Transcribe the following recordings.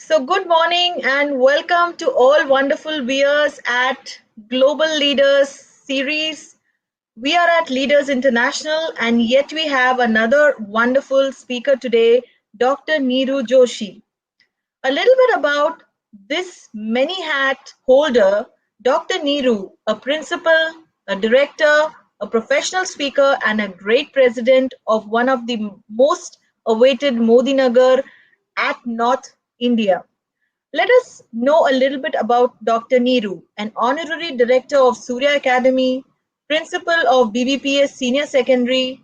Good morning and welcome to all wonderful viewers at Global Leaders series. We are at Leaders International, and yet we have another wonderful speaker today, Dr. Neeru Joshi. A little bit about this many hat holder, Dr. Neeru, a principal, a director, a professional speaker, and a great president of one of the most awaited Modi Nagar at North India. Let us know a little bit about Dr. Neeru, an honorary director of Surya Academy, principal of BBPS Senior Secondary,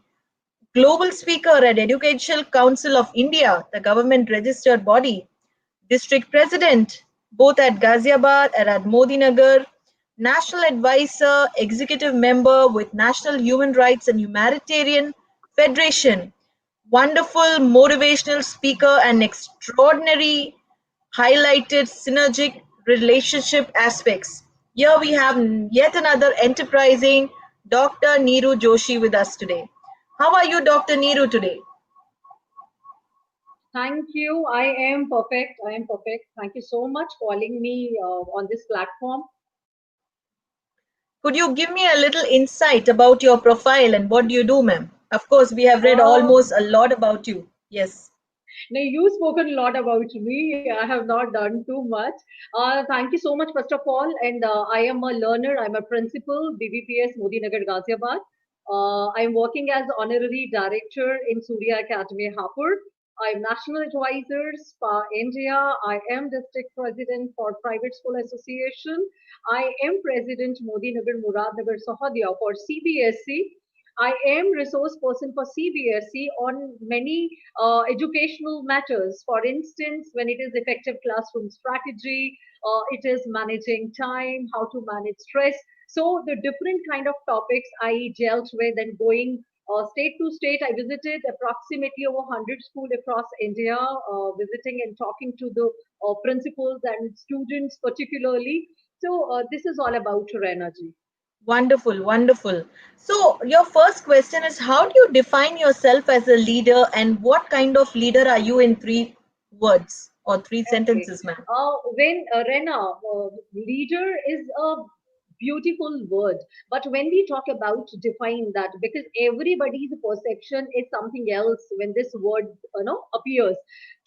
global speaker at Educational Council of India, the government registered body, district president both at Ghaziabad and at Modinagar, national advisor, executive member with National Human Rights and Humanitarian Federation, wonderful motivational speaker and extraordinary highlighted synergic relationship aspects. Here we have yet another enterprising Dr. Neeru Joshi with us today. How are you, Dr. Neeru, today? Thank you. I am perfect. I am perfect. Thank you so much for calling me on this platform. Could you give me a little insight about your profile and what do you do, ma'am? Of course, we have read Uh, almost a lot about you. Yes. Now, you've spoken a lot about me. I have not done too much. Thank you so much, first of all. And I am a learner. I'm a principal, BBPS Modi Nagar Ghaziabad. I'm working as honorary director in Surya Academy, Hapur. I'm national advisor, SPA India. I am district president for Private School Association. I am president Modi Nagar Muradnagar Sahadia for CBSE. I am resource person for CBSE on many educational matters. For instance, when it is effective classroom strategy, it is managing time, how to manage stress. So the different kind of topics I dealt with and going state to state. I visited approximately over 100 schools across India, visiting and talking to the principals and students particularly. So this is all about your energy. Wonderful, wonderful. So, your first question is how do you define yourself as a leader and what kind of leader are you in three words or three Okay. sentences, ma'am? When Rena, leader is a beautiful word, but when we talk about define that, because everybody's perception is something else when this word appears.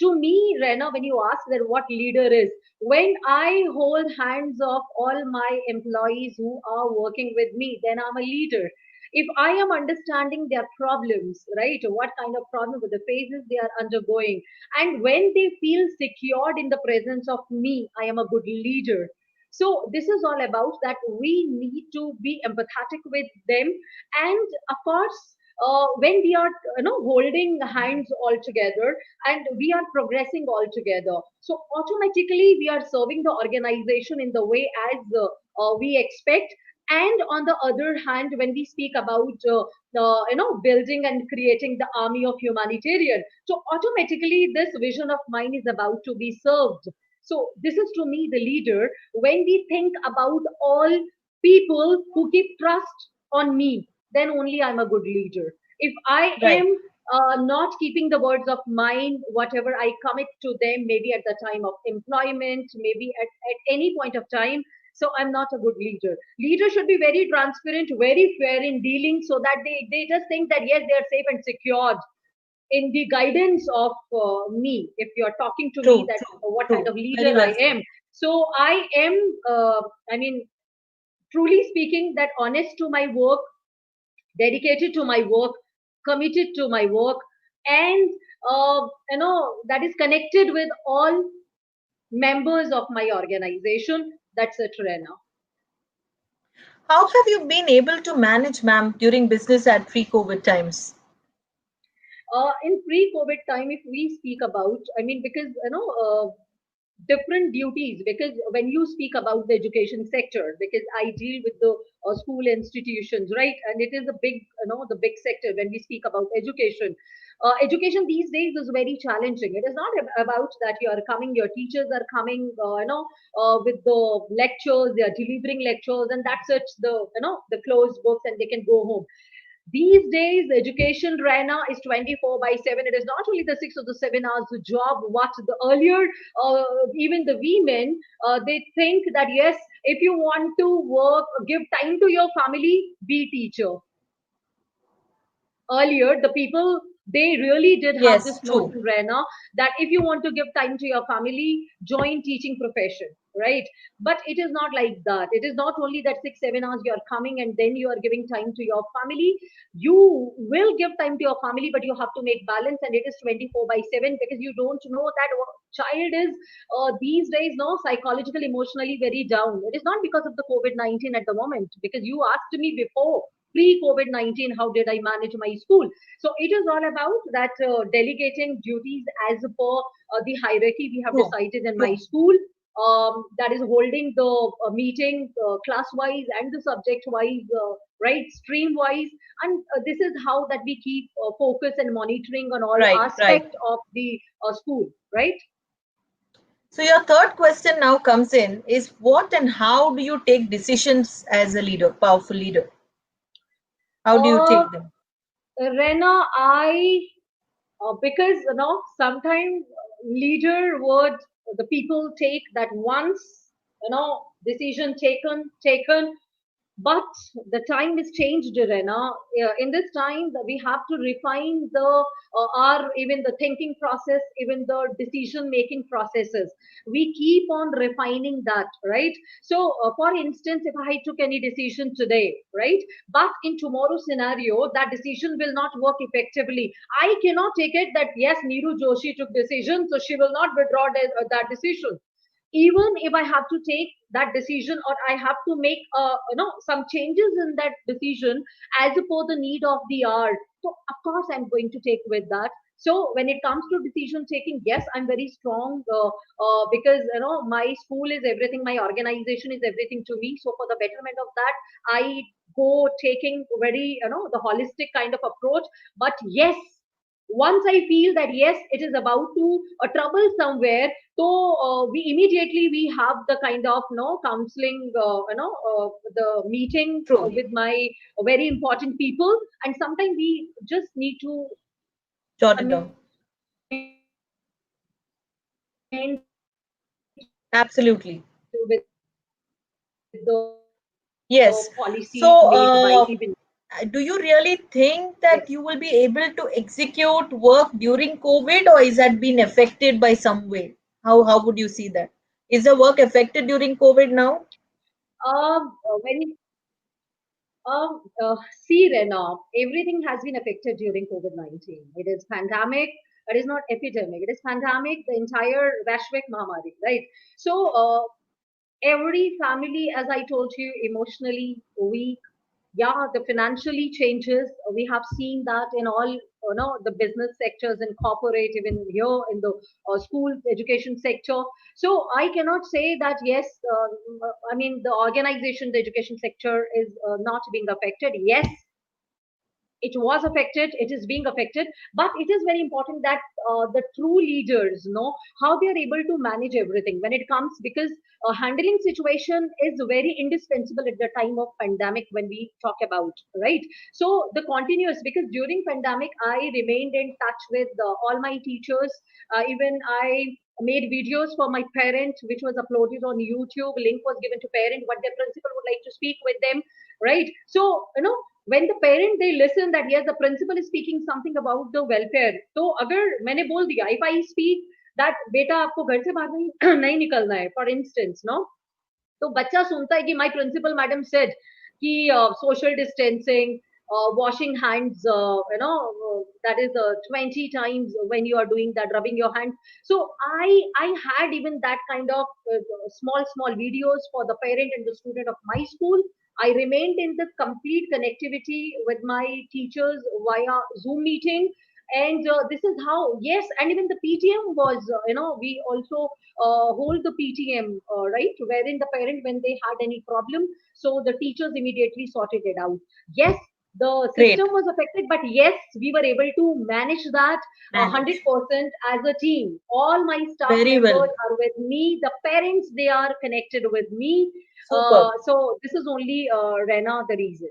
To me, Rena, when you ask that what leader is, when I hold hands of all my employees who are working with me, then I'm a leader. If I am understanding their problems, right, what kind of problem with the phases they are undergoing, and when they feel secured in the presence of me, I am a good leader. So this is all about that we need to be empathetic with them. And of course, when we are holding hands all together and we are progressing all together, so automatically we are serving the organization in the way as we expect. And on the other hand, when we speak about building and creating the army of humanitarian, so automatically this vision of mine is about to be served. So this is to me the leader when we think about all people who keep trust on me, then only I'm a good leader. If I Right. am not keeping the words of mine, whatever I commit to them, maybe at the time of employment, maybe at any point of time, so I'm not a good leader. Leaders should be very transparent, very fair in dealing so that they just think that yes, they are safe and secured in the guidance of me. If you're talking to me True, that true, what kind true. of leader Very I well said. am. So I am, I mean, truly speaking, that honest to my work, dedicated to my work, committed to my work, and that is connected with all members of my organization. That's a Trena. How have you been able to manage, ma'am, during business at pre-COVID times? In pre-COVID time, if we speak about, I mean, because different duties, because when you speak about the education sector, because I deal with the school institutions, right, and it is a big, the big sector when we speak about education. Education these days is very challenging. It is not about that you are coming, your teachers are coming, with the lectures, they are delivering lectures, and that's it, the closed books, and they can go home. These days, education, Raina, is 24 by 7. It is not only the 6 or the 7 hours job, what the earlier, even the women, they think that yes, if you want to work, give time to your family, be teacher. Earlier the people, they really did have Yes, this true. notion, Rena, that if you want to give time to your family, join teaching profession, right? But it is not like that. It is not only that 6 7 hours you are coming and then you are giving time to your family. You will give time to your family, but you have to make balance, and it is 24 by 7, because you don't know that child is these days, no, psychological, emotionally very down. It is not because of the COVID-19 at the moment, because you asked me before, pre COVID-19, how did I manage my school? So it is all about that delegating duties as per the hierarchy we have True. decided in my True. school. That is holding the meeting class wise and the subject wise, right, stream wise. And this is how that we keep focus and monitoring on all Right, right. aspect of the school, right? So your third question now comes in is what and how do you take decisions as a leader, powerful leader? How do you Uh, take them? Rena, because sometimes leader would, the people take that once, decision taken, but the time is changed, Rena. In this time, we have to refine the our, even the thinking process, even the decision making processes. We keep on refining that, right? So, for instance, if I took any decision today, right, but in tomorrow's scenario, that decision will not work effectively. I cannot take it that yes, Neeru Joshi took decision, so she will not withdraw that decision. Even if I have to take that decision, or I have to make some changes in that decision as per the need of the hour, so of course I'm going to take with that. So when it comes to decision taking, yes, I'm very strong, because my school is everything, my organization is everything to me. So for the betterment of that, I go taking very, the holistic kind of approach. But yes, once I feel that yes, it is about to trouble somewhere, so we immediately we have the kind of counseling, the meeting True. with my very important people, and sometimes we just need to Jot it down. amend the policy made by even Absolutely. yes. Yes. So, do you really think that you will be able to execute work during COVID, or is that been affected by some way? How would you see that? Is the work affected during COVID now? When see, Rena, everything has been affected during COVID-19. It is pandemic. It is not epidemic. It is pandemic. The entire Vashvik Mahamari, right? So every family, as I told you, emotionally weak. Yeah, the financially changes. We have seen that in all, the business sectors and corporate, even here in the school education sector. So I cannot say that yes, I mean the organization, the education sector is not being affected. Yes, it was affected, it is being affected, but it is very important that the true leaders know how they are able to manage everything when it comes, because handling situation is very indispensable at the time of pandemic when we talk about, right? So the continuous, because during pandemic I remained in touch with all my teachers. Even I made videos for my parent, which was uploaded on YouTube. Link was given to parent what their principal would like to speak with them, right? So when the parent they listen that yes, the principal is speaking something about the welfare, तो अगर मैंने बोल दिया, if I speak that बेटा आपको घर से बाहर नहीं नहीं निकलना है, for instance, no, तो बच्चा सुनता है कि my principal madam said कि social distancing, washing hands, that is 20 times when you are doing that, rubbing your hands. So I had even that kind of small videos for the parent and the student of my school. I remained in the complete connectivity with my teachers via Zoom meeting. And this is how, yes, and even the PTM was, we also hold the PTM, right, wherein the parent, when they had any problem, so the teachers immediately sorted it out. Yes, the system Great. was affected, but yes, we were able to manage that Manage. 100% as a team. All my staff Very members well. are with me. The parents, they are connected with me. Superb. So this is only Rena the reason.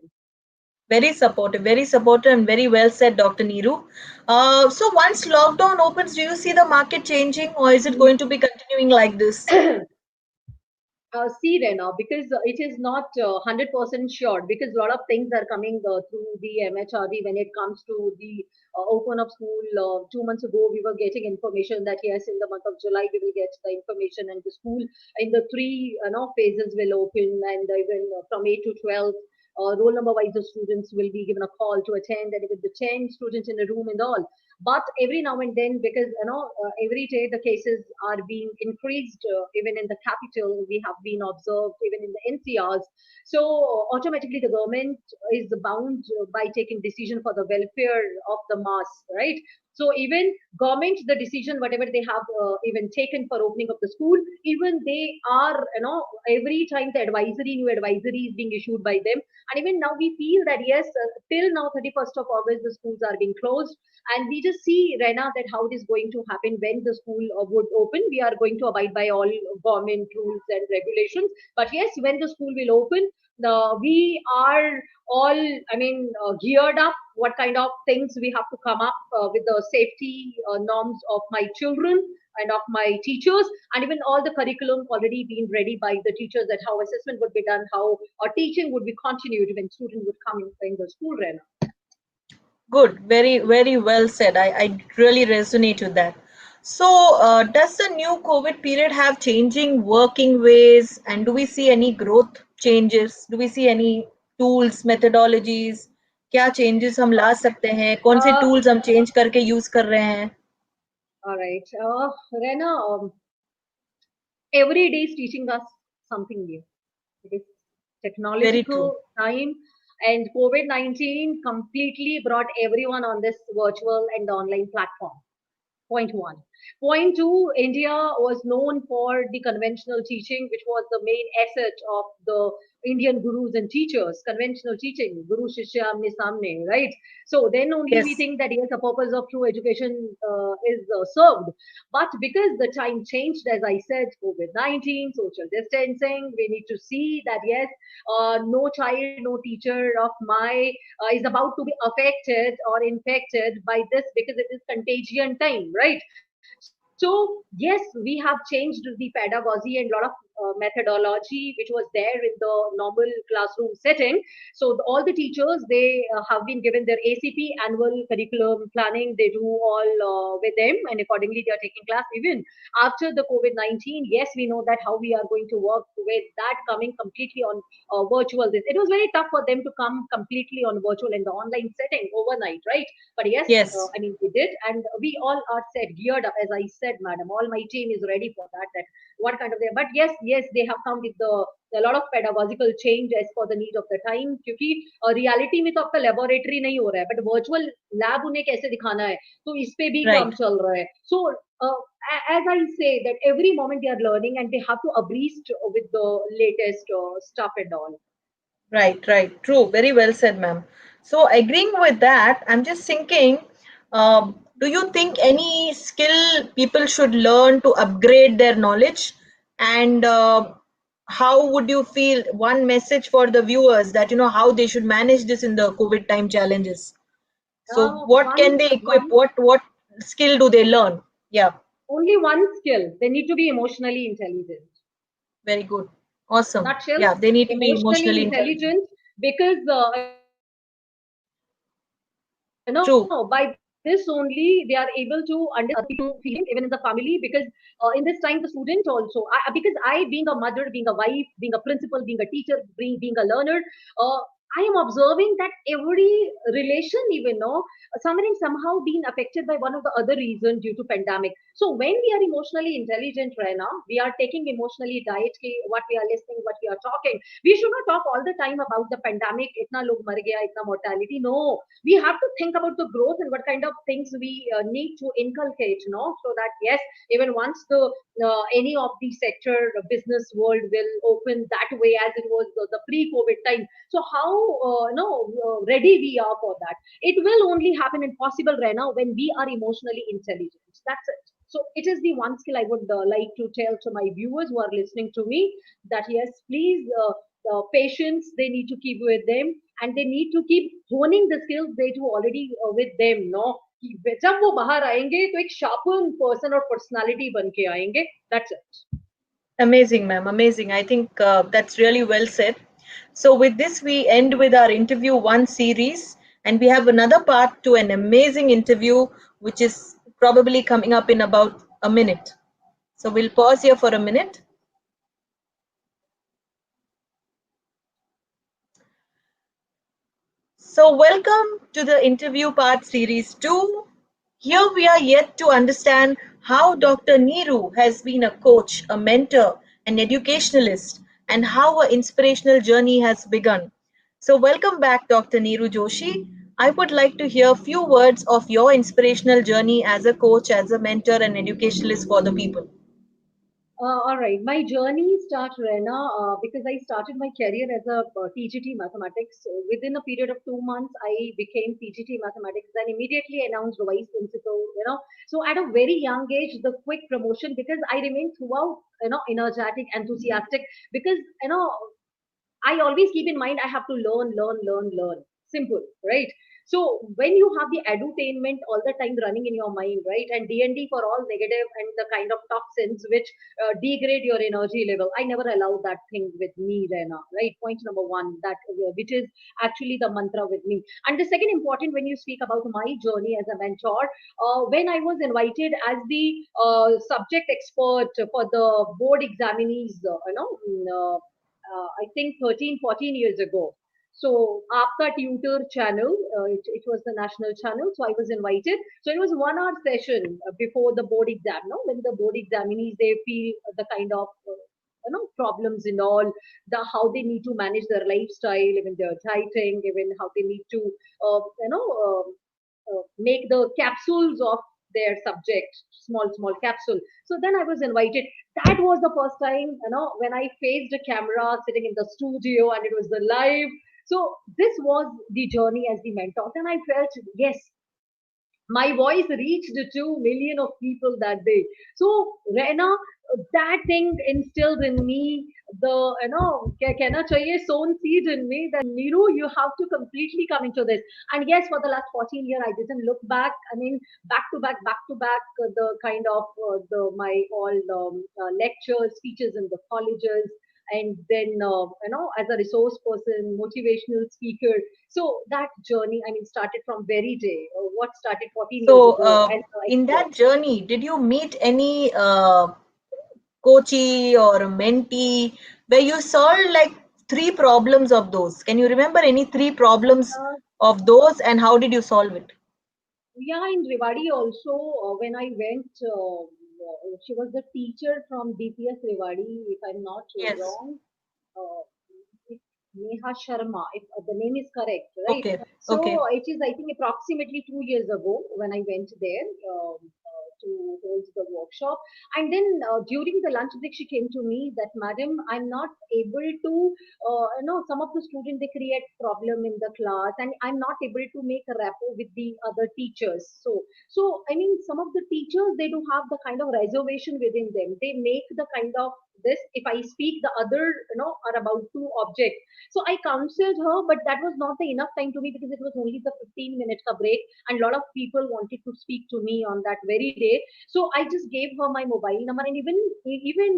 very supportive, and very well said, Dr. Neeru. So once lockdown opens, do you see the market changing, or is it going to be continuing like this? See Rena, because it is not 100% sure because a lot of things are coming through the MHRD when it comes to the open of school. 2 months ago, we were getting information that yes, in the month of July we will get the information, and the school in the three phases will open, and even from 8 to 12. Roll number wise, the students will be given a call to attend, and with the 10 students in a room and all. But every now and then, because every day the cases are being increased, even in the capital, we have been observed even in the NCRs. So automatically, the government is bound by taking decision for the welfare of the mass, right? So even government, the decision whatever they have even taken for opening of the school, even they are every time the new advisory is being issued by them, and even now we feel that yes, till now 31st of August the schools are being closed, and we just see Rena that how it is going to happen when the school would open. We are going to abide by all government rules and regulations. But yes, when the school will open, we are all, I mean, geared up. What kind of things we have to come up with the safety norms of my children and of my teachers, and even all the curriculum already being ready by the teachers, that how assessment would be done, how teaching would be continued when students would come in the school, Rena. Good, very well said. I really resonate with that. So, does the new COVID period have changing working ways, and do we see any growth changes? Do we see any tools, methodologies? क्या changes हम ला सकते हैं? कौन से Uh, tools हम change करके use कर रहे हैं? all right. Rena, every day is teaching us something new. It is Very true. technological time, and COVID 19 completely brought everyone on this virtual and online platform. Point one. Point two, India was known for the conventional teaching, which was the main asset of the Indian gurus and teachers, conventional teaching, Guru Shishya Amne Samne, right? So then only we Yes, think that yes, the purpose of true education is served. But because the time changed, as I said, COVID 19, social distancing, we need to see that yes, no child, no teacher of my is about to be affected or infected by this because it is contagion time, right? So yes, we have changed the pedagogy and a lot of methodology which was there in the normal classroom setting. So all the teachers, they have been given their ACP, annual curriculum planning. They do all with them, and accordingly they are taking class. Even after the COVID 19, yes, we know that how we are going to work with that coming completely on virtual. This, it was very tough for them to come completely on virtual in the online setting overnight, right? But yes, yes, I mean, we did, and we all are set, geared up. As I said, madam, all my team is ready for that. That what kind of, but yes, yes, they have come with the a lot of pedagogical change as for the need of the time. क्योंकि reality में तो आपका laboratory नहीं हो रहा है, but virtual lab उन्हें कैसे दिखाना है, तो इस पे भी काम right. चल रहा है. So as I say, that every moment they are learning and they have to abreast with the latest stuff and all. Right, right. True. Very well said, ma'am. So, agreeing with that, I'm just thinking, do you think any skill people should learn to upgrade their knowledge? And how would you feel one message for the viewers that, how they should manage this in the COVID time challenges? So, what One can they equip? one What skill do they learn? Yeah, only one skill. They need to be emotionally intelligent. very good. Awesome. Nutshell, Yeah, they need to be emotionally emotionally intelligent. intelligent, because by True. this only they are able to understand feeling even in the family, because in this time the student also, because I being a mother, being a wife, being a principal, being a teacher, being a learner, uh, I am observing that every relation even somewhere and somehow being affected by one of the other reasons due to pandemic. So when we are emotionally intelligent right now, we are taking emotionally diet ki what we are listening, what we are talking. We should not talk all the time about the pandemic, itna log mar gaya, itna mortality. No, we have to think about the growth and what kind of things we need to inculcate, so that yes, even once the any of the sector business world will open that way as it was the pre-COVID time. So how no ready we are for that. It will only happen and possible right now when we are emotionally intelligent. That's it. So it is the one skill I would like to tell to my viewers who are listening to me, that yes, please patience they need to keep with them, and they need to keep honing the skills they do already with them, no, कि जब वो बाहर आएंगे तो एक sharpen person और personality बन के आएंगे. That's it. Amazing, ma'am. Amazing. I think that's really well said. So, with this, we end with our interview one series, and we have another part to an amazing interview, which is probably coming up in about a minute. So, we'll pause here for a minute. So, welcome to the interview part series 2. Here we are yet to understand how Dr. Neeru has been a coach, a mentor, an educationalist, and how her inspirational journey has begun. So, welcome back, Dr. Neeru Joshi. I would like to hear a few words of your inspirational journey as a coach, as a mentor, and educationalist for the people. All right, my journey starts, Rena, because I started my career as a TGT mathematics. So within a period of 2 months, I became TGT mathematics, then immediately announced vice principal. So at a very young age, the quick promotion, because I remained throughout, energetic, enthusiastic, because I always keep in mind I have to learn, learn, learn, learn. Simple, right? So when you have the edutainment all the time running in your mind, right, and D&D for all negative and the kind of toxins which degrade your energy level, I never allow that thing with me, Rena. Right? Point number one, that which is actually the mantra with me. And the second important, when you speak about my journey as a mentor, when I was invited as the subject expert for the board examinees, I think 13, 14 years ago. So Aapka Tutor channel, it was the national channel. So I was invited. So it was 1 hour session before the board exam. No, when the board examinees they feel the kind of problems and all, the how they need to manage their lifestyle, even their dieting, even how they need to make the capsules of their subject, small capsule. So then I was invited. That was the first time, when I faced a camera sitting in the studio and it was the live. So this was the journey as the mentor, and I felt, yes, my voice reached 2 million of people that day. So, Rena, that thing instilled in me the, कहना चाहिए sown seed in me that Niru, you have to completely come into this. And yes, for the last 14 years, I didn't look back. I mean, back to back, the kind of my all lectures, speeches in the colleges, and then as a resource person, motivational speaker. So that journey, I mean, started from very day. What started 14 years So, ago as an in that expert. journey, did you meet any coachee or a mentee where you solved like three problems of those? Can you remember any three problems Uh, of those and how did you solve it? yeah, in Rewadi also, when I went, she was the teacher from DPS Rewadi, if I'm not Yes. wrong. Uh, it's Neha Sharma, if the name is correct, right? Okay. So Okay. it is, I think, approximately 2 years ago when I went there to hold the workshop. And then during the lunch break, she came to me that, Madam, I'm not able to, some of the students, they create problem in the class and I'm not able to make a rapport with the other teachers. So, I mean, some of the teachers, they do have the kind of reservation within them. They make the kind of this, if I speak, the other, are about to object. So I counseled her, but that was not the enough time to me because it was only the 15 minutes of break, and a lot of people wanted to speak to me on that very day. So I just gave her my mobile number, and even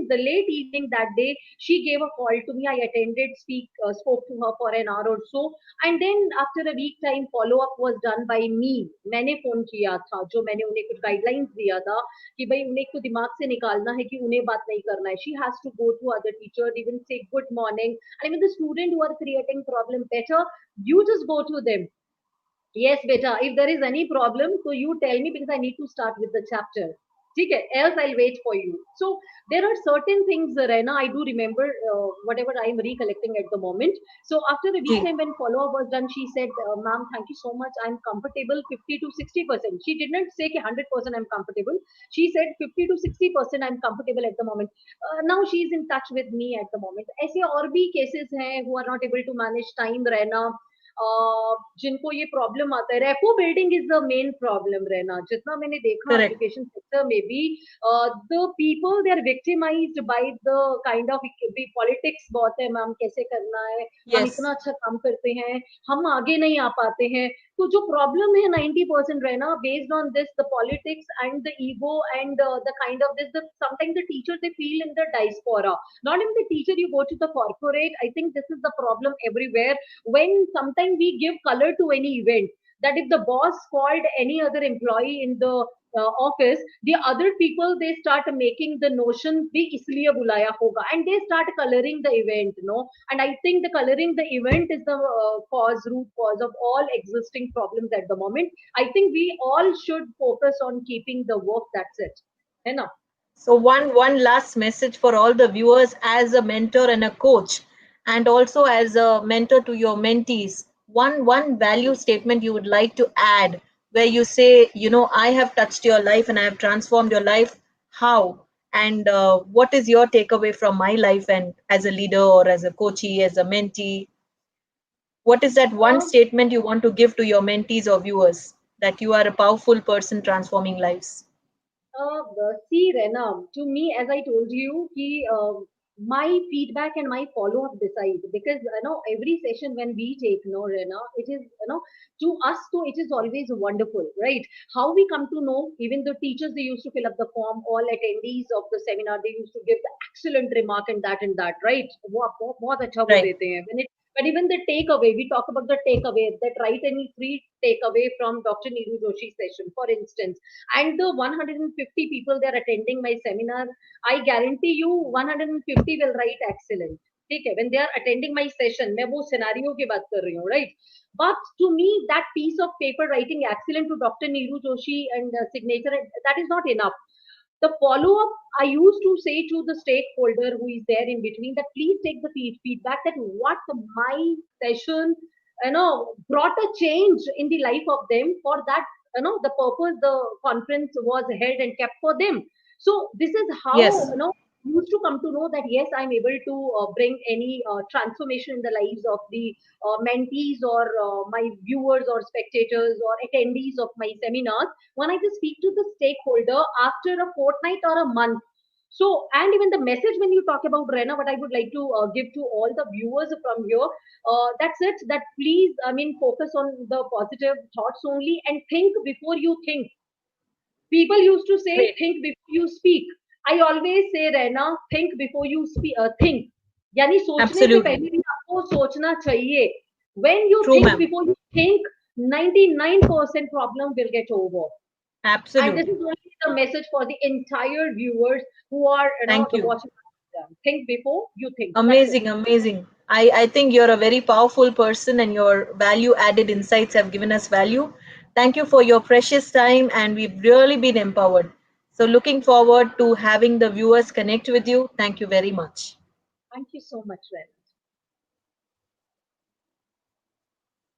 the late evening that day, she gave a call to me. I attended, spoke to her for an hour or so, and then after a week time, follow up was done by me. मैंने phone किया था, जो मैंने उन्हें कुछ guidelines दिया था कि भाई उन्हें को दिमाग से निकालना है कि उन्हें बात नहीं करना है. She has to go to other teachers, even say good morning. I mean, the student who are creating problem better, you just go to them. Yes, beta, if there is any problem, so you tell me because I need to start with the chapter. Okay, else I'll wait for you. So there are certain things, Rena, I do remember whatever I am recollecting at the moment. So after a week Ji. time when follow-up was done, she said, ma'am, thank you so much. I'm comfortable 50 to 60%. She did not say कि 100% I'm comfortable. She said 50 to 60% I'm comfortable at the moment. Now she is in touch with me at the moment. ऐसे और भी cases हैं who are not able to manage time, Rena. जिनको ये problem आता है, repo building is the main problem रहना, जितना मैंने देखा Correct. एजुकेशन सेक्टर में भी, the people they are victimized by the kind of politics बहुत है, मैम कैसे करना है, हम इतना Yes. अच्छा काम करते हैं, हम आगे नहीं आ पाते हैं। तो जो प्रॉब्लम है 90% रहना based on this, the politics and the ego and the kind of this, the sometimes the teacher they feel in the diaspora, not even the teacher, you go to the corporate. I think this is the problem everywhere. When sometimes we give color to any event, that if the boss called any other employee in the office, the other people they start making the notion bhi isliye bulaya hoga, and they start coloring the event, no. And I think the coloring the event is the root cause of all existing problems at the moment. I think we all should focus on keeping the work, that's it, hai na. So one last message for all the viewers as a mentor and a coach, and also as a mentor to your mentees. One value statement you would like to add, where you say, I have touched your life and I have transformed your life. How? And what is your takeaway from my life and as a leader or as a coachee, as a mentee? What is that one Uh, statement you want to give to your mentees or viewers that you are a powerful person transforming lives? See, Rena, to me, as I told you, my feedback and my follow up decide, because every session when we take, Rena, it is to us too, it is always wonderful, right? How we come to know, even the teachers they used to fill up the form, all attendees of the seminar they used to give the excellent remark and that, right? बहुत अच्छा वो Right. देते हैं. But even the takeaway, we talk about the takeaway, that write any free takeaway from Dr. Neeru Joshi session, for instance, and the 150 people they are attending my seminar, I guarantee you 150 will write excellent. ठीक है, when they are attending my session, मैं वो scenario की बात कर रही हूँ, right? But to me, that piece of paper writing excellent to Dr. Neeru Joshi and signature, that is not enough. The follow up, I used to say to the stakeholder who is there in between, that please take the feedback, that what my session brought a change in the life of them, for that the purpose the conference was held and kept for them. So this is how Yes. used to come to know that yes, I'm able to bring any transformation in the lives of the mentees or my viewers or spectators or attendees of my seminars, when I just speak to the stakeholder after a fortnight or a month. So, and even the message when you talk about Rena, what I would like to give to all the viewers from here, that's it. That please, I mean, focus on the positive thoughts only and think before you think. People used to say, Great. think before you speak. I always say, Rena, think before you speak. Think. यानी सोचने से Absolutely. पहले भी आपको सोचना चाहिए. When you True, think ma'am. before you think, 99% problem will get over. And this Absolutely. is only the message for the entire viewers who are, Thank the you. watching. Think before you think. That's it. Amazing, amazing. I think you're a very powerful person and your value added insights have given us value. Thank you for your precious time and we've really been empowered. So, looking forward to having the viewers connect with you. Thank you very much. Thank you so much, Ren.